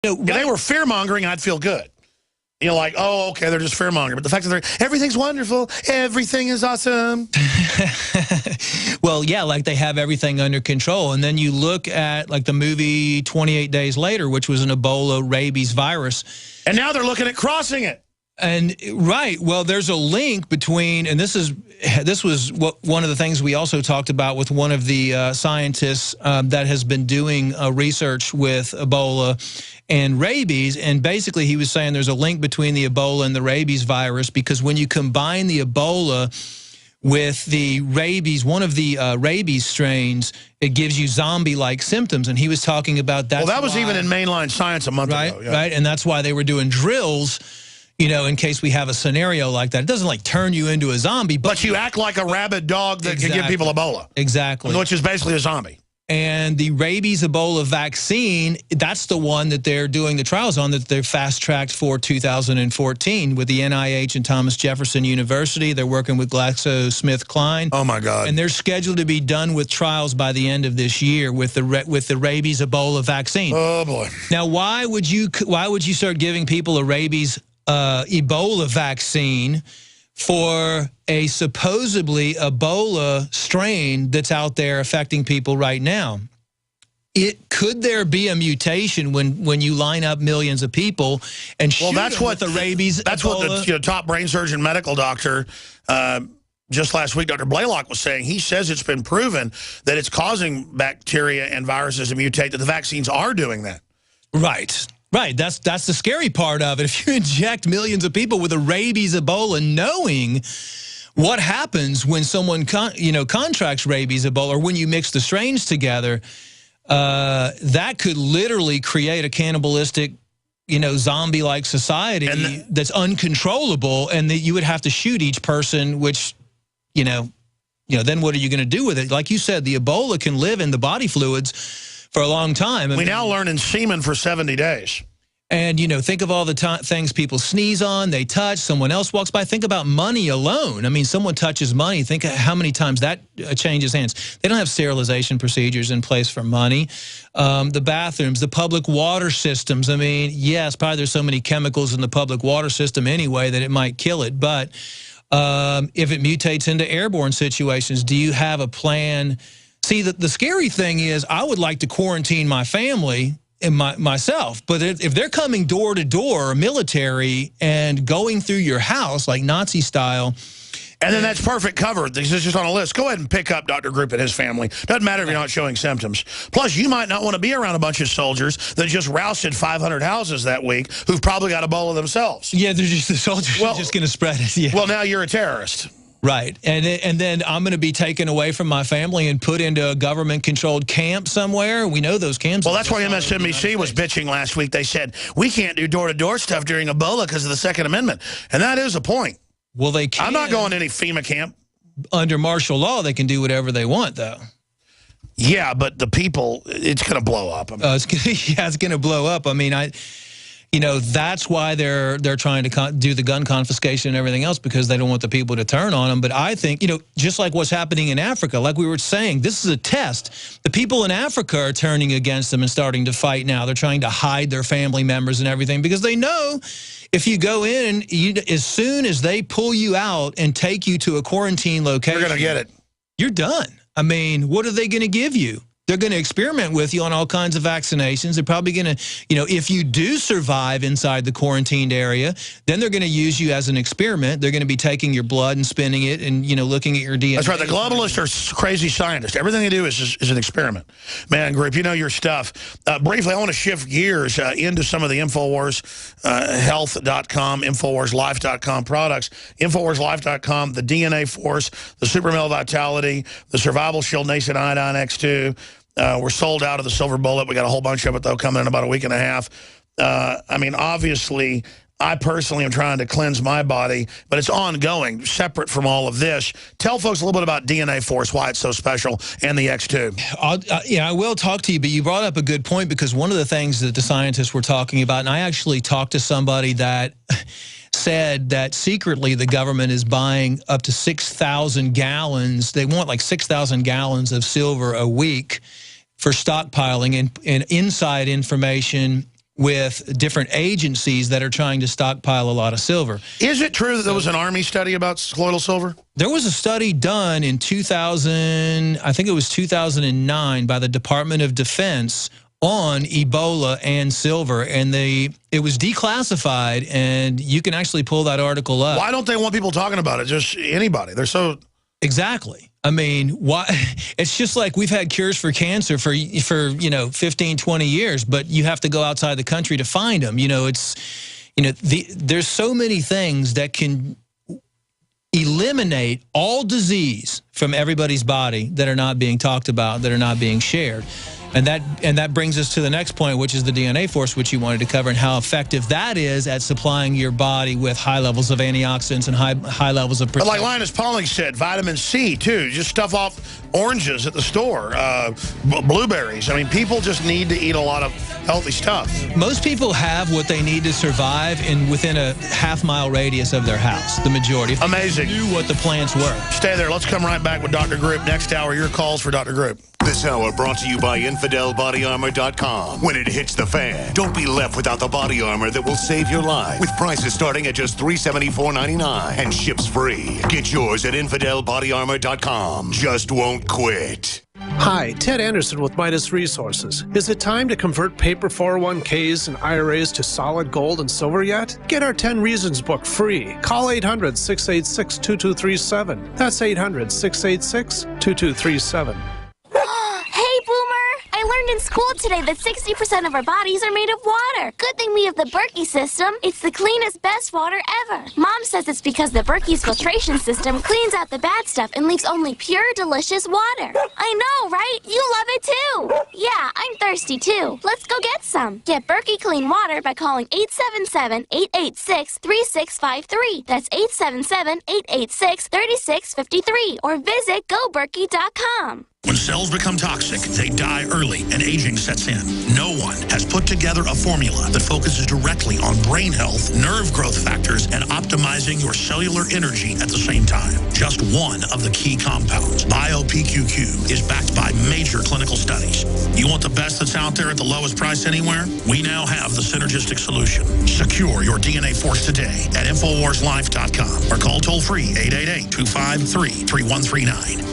If they were fear-mongering, I'd feel good. You know, like, oh, okay, they're just fear-mongering. But the fact that everything's wonderful, everything is awesome. Well, yeah, like they have everything under control. And then you look at, like, the movie 28 Days Later, which was an Ebola rabies virus. And now they're looking at crossing it. And, right, well, there's a link between, and this was one of the things we also talked about with one of the scientists that has been doing research with Ebola and rabies, and basically he was saying there's a link between the Ebola and the rabies virus, because when you combine the Ebola with the rabies, one of the rabies strains, it gives you zombie-like symptoms, and he was talking about that. Well, that was even in mainline science a month ago. Yeah. Right, and that's why they were doing drills, you know, in case we have a scenario like that. It doesn't, like, turn you into a zombie. But you act like a rabid dog that can give people Ebola. Exactly. Which is basically a zombie. And the rabies Ebola vaccine, that's the one that they're doing the trials on, that they're fast-tracked for 2014 with the NIH and Thomas Jefferson University. They're working with GlaxoSmithKline. Oh, my God. And they're scheduled to be done with trials by the end of this year with the rabies Ebola vaccine. Oh, boy. Now, why would you start giving people a rabies Ebola vaccine for a supposedly Ebola strain that's out there affecting people right now? Could there be a mutation when you line up millions of people and shoot them with the rabies? That's Ebola? What the top brain surgeon medical doctor just last week, Dr. Blaylock, was saying. He says it's been proven that it's causing bacteria and viruses to mutate, that the vaccines are doing that. Right. Right, that's the scary part of it. If you inject millions of people with a rabies Ebola, knowing what happens when someone contracts rabies Ebola, or when you mix the strains together, that could literally create a cannibalistic, zombie-like society that's uncontrollable, and that you would have to shoot each person, which, then what are you going to do with it? Like you said, the Ebola can live in the body fluids for a long time. We now learn in semen for 70 days. And, think of all the things people sneeze on, they touch, someone else walks by. Think about money alone. I mean, someone touches money. Think of how many times that changes hands. They don't have sterilization procedures in place for money. The bathrooms, the public water systems. I mean, yes, probably there's so many chemicals in the public water system anyway that it might kill it. But if it mutates into airborne situations, do you have a plan? See, the scary thing is I would like to quarantine my family and myself, but if they're coming door to door, military, and going through your house like Nazi style. And then that's perfect cover. This is just on a list. Go ahead and pick up Dr. Group and his family. Doesn't matter if you're not showing symptoms. Plus, you might not want to be around a bunch of soldiers that just rousted 500 houses that week who've probably got Ebola themselves. Yeah, they're just, the soldiers are just going to spread it. Yeah. Well, now you're a terrorist. Right, and then I'm going to be taken away from my family and put into a government-controlled camp somewhere. We know those camps. Well, that's why MSNBC was bitching last week. They said, we can't do door-to-door stuff during Ebola because of the Second Amendment. And that is a point. Well, they can. I'm not going to any FEMA camp. Under martial law, they can do whatever they want, though. Yeah, but the people, it's going to blow up. It's going to blow up. I mean, that's why they're trying to do the gun confiscation and everything else, because they don't want the people to turn on them. But I think, just like what's happening in Africa, like we were saying, this is a test. The people in Africa are turning against them and starting to fight now. They're trying to hide their family members and everything, because they know if you go in, as soon as they pull you out and take you to a quarantine location, you're going to get it. You're done. I mean, what are they going to give you? They're going to experiment with you on all kinds of vaccinations. They're probably going to, if you do survive inside the quarantined area, then they're going to use you as an experiment. They're going to be taking your blood and spinning it and, looking at your DNA. That's right. The globalists are crazy scientists. Everything they do is an experiment. Man, Group, you know your stuff. Briefly, I want to shift gears into some of the InfoWars Health.com, InfoWarsLife.com products. InfoWarsLife.com, the DNA Force, the Super Male Vitality, the Survival Shield Nascent Iodine X2. We're sold out of the Silver Bullet. We got a whole bunch of it, though, coming in about a week and a half. I mean, obviously, I personally am trying to cleanse my body, but it's ongoing, separate from all of this. Tell folks a little bit about DNA Force, why it's so special, and the X2. Yeah, I will talk to you, but you brought up a good point, because one of the things that the scientists were talking about, and I actually talked to somebody that said that secretly the government is buying up to 6,000 gallons. They want like 6,000 gallons of silver a week for stockpiling, and inside information with different agencies that are trying to stockpile a lot of silver. Is it true that there was an Army study about colloidal silver? There was a study done in 2000, I think it was 2009, by the Department of Defense on Ebola and silver, and it was declassified, and you can actually pull that article up. Why don't they want people talking about it? Just anybody. They're so... Exactly. I mean, why? It's just like we've had cures for cancer for 15, 20 years, but you have to go outside the country to find them. There's so many things that can eliminate all disease from everybody's body that are not being talked about, that are not being shared. And that brings us to the next point, which is the DNA Force, which you wanted to cover, and how effective that is at supplying your body with high levels of antioxidants and high levels of protection. But like Linus Pauling said, vitamin C, too. Just stuff off oranges at the store, blueberries. I mean, people just need to eat a lot of healthy stuff. Most people have what they need to survive within a half-mile radius of their house, the majority. Amazing. They knew what the plants were. Stay there. Let's come right back with Dr. Group. Next hour, your calls for Dr. Group. This hour brought to you by InfidelBodyArmor.com. When it hits the fan, don't be left without the body armor that will save your life. With prices starting at just $374.99 and ships free. Get yours at InfidelBodyArmor.com. Just won't quit. Hi, Ted Anderson with Midas Resources. Is it time to convert paper 401ks and IRAs to solid gold and silver yet? Get our 10 Reasons book free. Call 800-686-2237. That's 800-686-2237. Hey, Boomer! I learned in school today that 60% of our bodies are made of water. Good thing we have the Berkey system. It's the cleanest, best water ever. Mom says it's because the Berkey's filtration system cleans out the bad stuff and leaves only pure, delicious water. I know, right? You love it too. Yeah, I'm thirsty too. Let's go get some. Get Berkey Clean Water by calling 877-886-3653. That's 877-886-3653. Or visit GoBerkey.com. When cells become toxic, they die early and aging sets in. No one has put together a formula that focuses directly on brain health, nerve growth factors, and optimizing your cellular energy at the same time. Just one of the key compounds, BioPQQ, is backed by major clinical studies. You want the best that's out there at the lowest price anywhere? We now have the synergistic solution. Secure your DNA Force today at InfoWarsLife.com or call toll-free 888-253-3139.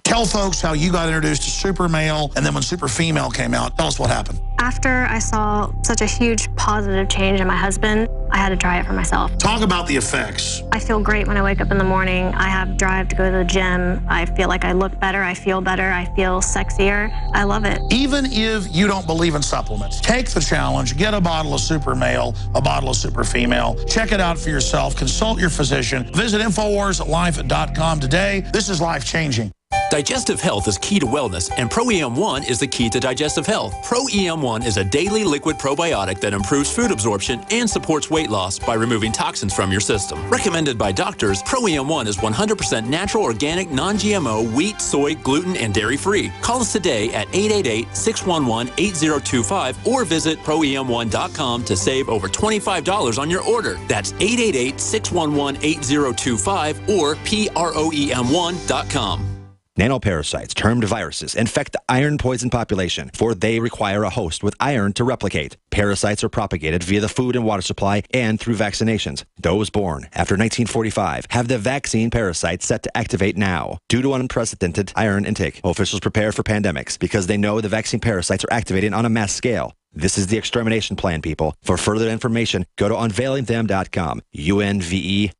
Tell folks how you got introduced to Super Male, and then when Super Female came out, tell us what happened. After I saw such a huge positive change in my husband, I had to try it for myself. Talk about the effects. I feel great when I wake up in the morning. I have drive to go to the gym. I feel like I look better. I feel better. I feel sexier. I love it. Even if you don't believe in supplements, take the challenge. Get a bottle of Super Male, a bottle of Super Female. Check it out for yourself. Consult your physician. Visit InfoWarsLife.com today. This is life-changing. Digestive health is key to wellness, and Pro-EM1 is the key to digestive health. Pro-EM1 is a daily liquid probiotic that improves food absorption and supports weight loss by removing toxins from your system. Recommended by doctors, Pro-EM1 is 100% natural, organic, non-GMO, wheat, soy, gluten, and dairy-free. Call us today at 888-611-8025 or visit ProEM1.com to save over $25 on your order. That's 888-611-8025 or PROEM1.com. Nanoparasites, termed viruses, infect the iron-poisoned population, for they require a host with iron to replicate. Parasites are propagated via the food and water supply and through vaccinations. Those born after 1945 have the vaccine parasite set to activate now. Due to unprecedented iron intake, officials prepare for pandemics because they know the vaccine parasites are activating on a mass scale. This is the extermination plan, people. For further information, go to unveilingthem.com. UNVEILING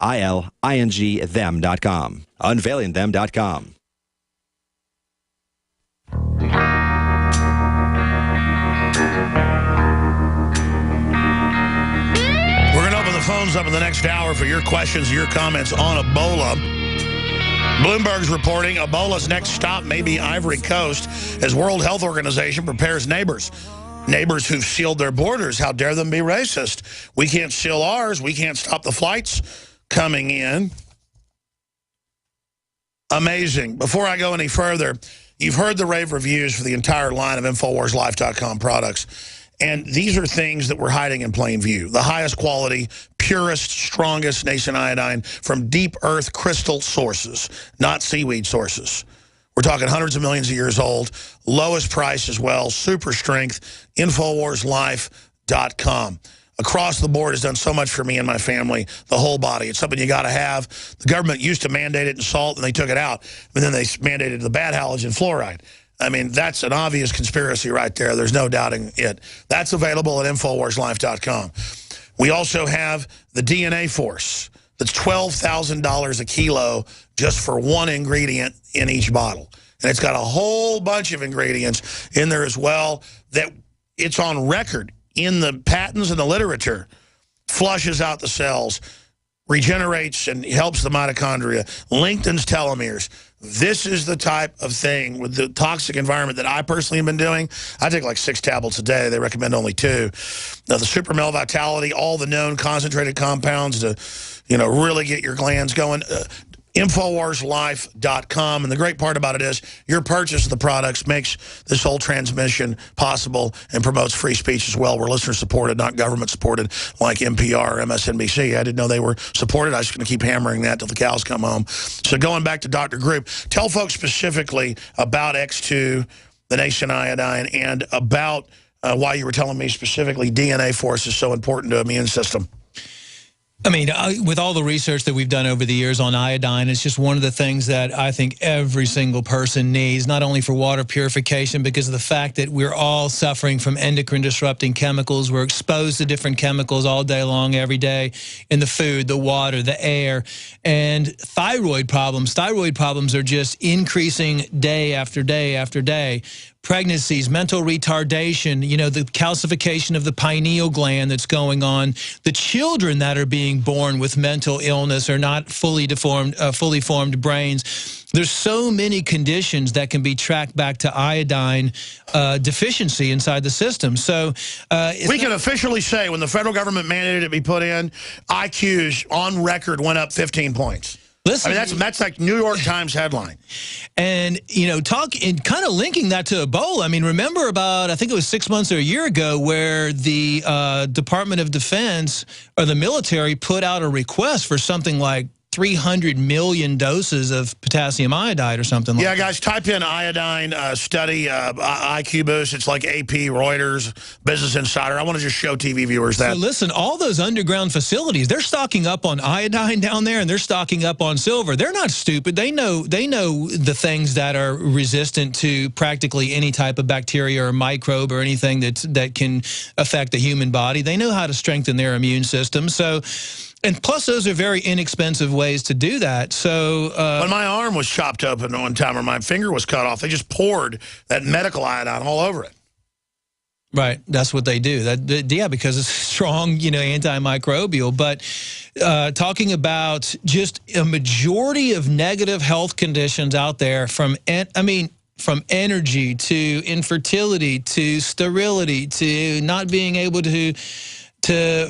them.com. Unveilingthem.com. We're going to open the phones up in the next hour for your questions, your comments on Ebola. Bloomberg's reporting Ebola's next stop may be Ivory Coast as World Health Organization prepares neighbors who've sealed their borders. How dare them be racist? We can't seal ours. We can't stop the flights coming in. Amazing. Before I go any further, you've heard the rave reviews for the entire line of InfoWarsLife.com products. And these are things that we're hiding in plain view. The highest quality, purest, strongest nascent iodine from deep earth crystal sources, not seaweed sources. We're talking hundreds of millions of years old, lowest price as well, super strength, InfoWarsLife.com. InfoWarsLife.com. Across the board has done so much for me and my family, the whole body. It's something you got to have. The government used to mandate it in salt, and they took it out. And then they mandated the bad halogen fluoride. I mean, that's an obvious conspiracy right there. There's no doubting it. That's available at InfoWarsLife.com. We also have the DNA Force. That's $12,000 a kilo just for one ingredient in each bottle. And it's got a whole bunch of ingredients in there as well that it's on record in the patents and the literature, flushes out the cells, regenerates and helps the mitochondria, lengthens telomeres. This is the type of thing with the toxic environment that I personally have been doing. I take like 6 tablets a day. They recommend only 2. Now, the Super Male Vitality, all the known concentrated compounds to, you know, really get your glands going. InfoWarsLife.com. And the great part about it is your purchase of the products makes this whole transmission possible and promotes free speech as well. We're listener-supported, not government-supported like NPR or MSNBC. I didn't know they were supported. I was going to keep hammering that till the cows come home. So going back to Dr. Group, tell folks specifically about X2, the Nascent Iodine, and about why you were telling me specifically DNA Force is so important to the immune system. I mean, with all the research that we've done over the years on iodine, it's just one of the things that I think every single person needs, not only for water purification, because of the fact that we're all suffering from endocrine disrupting chemicals. We're exposed to different chemicals all day long, every day, in the food, the water, the air, and thyroid problems. Thyroid problems are just increasing day after day after day. Pregnancies, mental retardation, you know, the calcification of the pineal gland that's going on, the children that are being born with mental illness or not fully formed brains. There's so many conditions that can be tracked back to iodine deficiency inside the system. So we can officially say when the federal government mandated it be put in, IQs on record went up 15 points. Listen, I mean, that's like New York Times headline. And, you know, kind of linking that to Ebola. I mean, remember about, I think it was 6 months or a year ago where the Department of Defense or the military put out a request for something like 300 million doses of potassium iodide or something like that. Yeah, guys, type in iodine study, IQ boost. It's like AP, Reuters, Business Insider. I want to just show TV viewers that. So listen, all those underground facilities, they're stocking up on iodine down there, and they're stocking up on silver. They're not stupid. They know the things that are resistant to practically any type of bacteria or microbe or anything that can affect the human body. They know how to strengthen their immune system. So. And plus, those are very inexpensive ways to do that. So when my arm was chopped open one time or my finger was cut off, they just poured that medical iodine all over it. Right. That's what they do. Yeah, because it's strong, you know, antimicrobial. But talking about just a majority of negative health conditions out there from energy to infertility to sterility to not being able to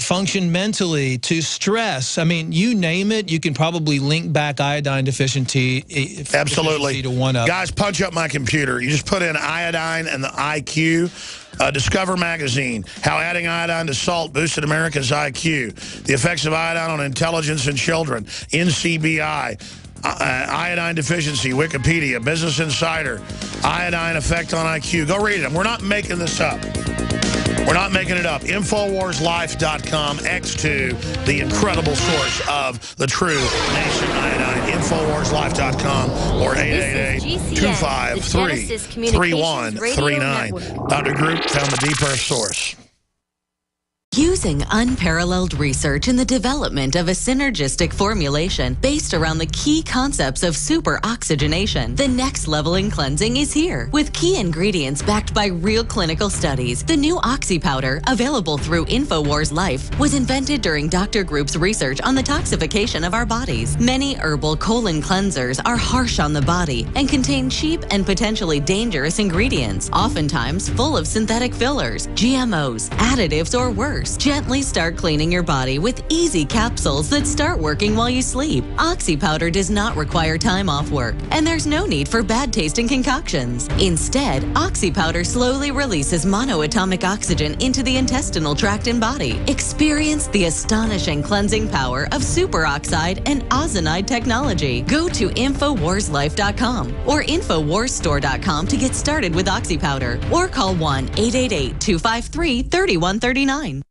function mentally, to stress. I mean, you name it, you can probably link back iodine deficiency. Absolutely. To one of. Guys, punch up my computer. You just put in iodine and the IQ. Discover Magazine, how adding iodine to salt boosted America's IQ. The effects of iodine on intelligence in children. NCBI. Iodine deficiency, Wikipedia, Business Insider, iodine effect on IQ. Go read it. We're not making this up. We're not making it up. InfoWarsLife.com, X2, the incredible source of the true Nascent Iodine. InfoWarsLife.com or 888-253-3139. Dr. Group found the deep earth source. Using unparalleled research in the development of a synergistic formulation based around the key concepts of super oxygenation, the next level in cleansing is here. With key ingredients backed by real clinical studies, the new Oxy Powder, available through InfoWars Life, was invented during Dr. Group's research on the toxification of our bodies. Many herbal colon cleansers are harsh on the body and contain cheap and potentially dangerous ingredients, oftentimes full of synthetic fillers, GMOs, additives, or worse. Gently start cleaning your body with easy capsules that start working while you sleep. Oxy Powder does not require time off work, and there's no need for bad-tasting concoctions. Instead, Oxy Powder slowly releases monoatomic oxygen into the intestinal tract and body. Experience the astonishing cleansing power of superoxide and ozonide technology. Go to InfoWarsLife.com or InfoWarsStore.com to get started with Oxy Powder, or call 1-888-253-3139.